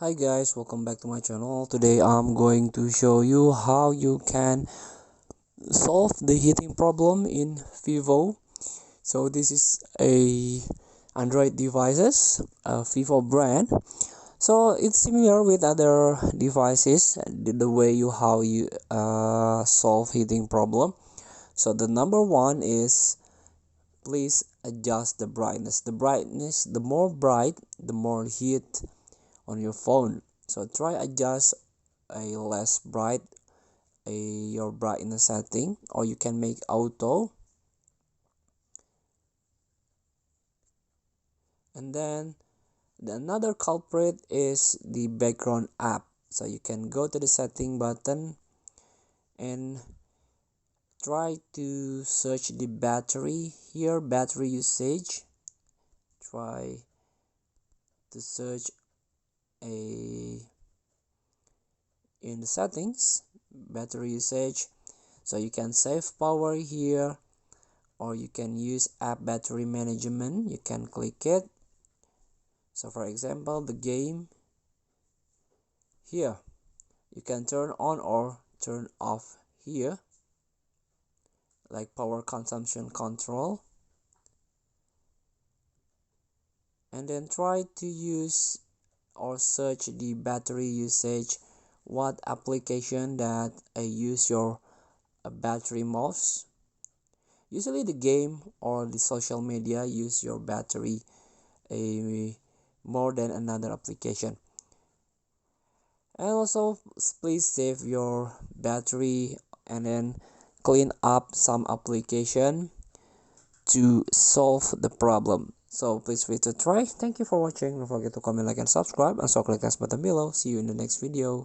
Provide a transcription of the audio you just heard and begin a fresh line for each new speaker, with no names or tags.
Hi guys, welcome back to my channel. Today I'm going to show you how you can solve the heating problem in Vivo. So this is a Android devices, a Vivo brand. So it's similar with other devices, the way you solve heating problem. So the number one is please adjust the brightness. The more bright, the more heat on your phone. So try adjust a less bright your brightness setting, or you can make auto. And then another culprit is the background app. So you can go to the setting button and try to search the battery here, battery usage. Try to search a in the settings battery usage. So you can save power here, or you can use app battery management. You can click it. So for example, the game here, you can turn on or turn off here, like power consumption control. And then try to use or search the battery usage, what application that use your battery most. Usually the game or the social media use your battery more than another application. And also please save your battery and then clean up some application to solve the problem. So please free to try. Thank you for watching. Don't forget to comment, like, and subscribe, and so click that button below. See you in the next video.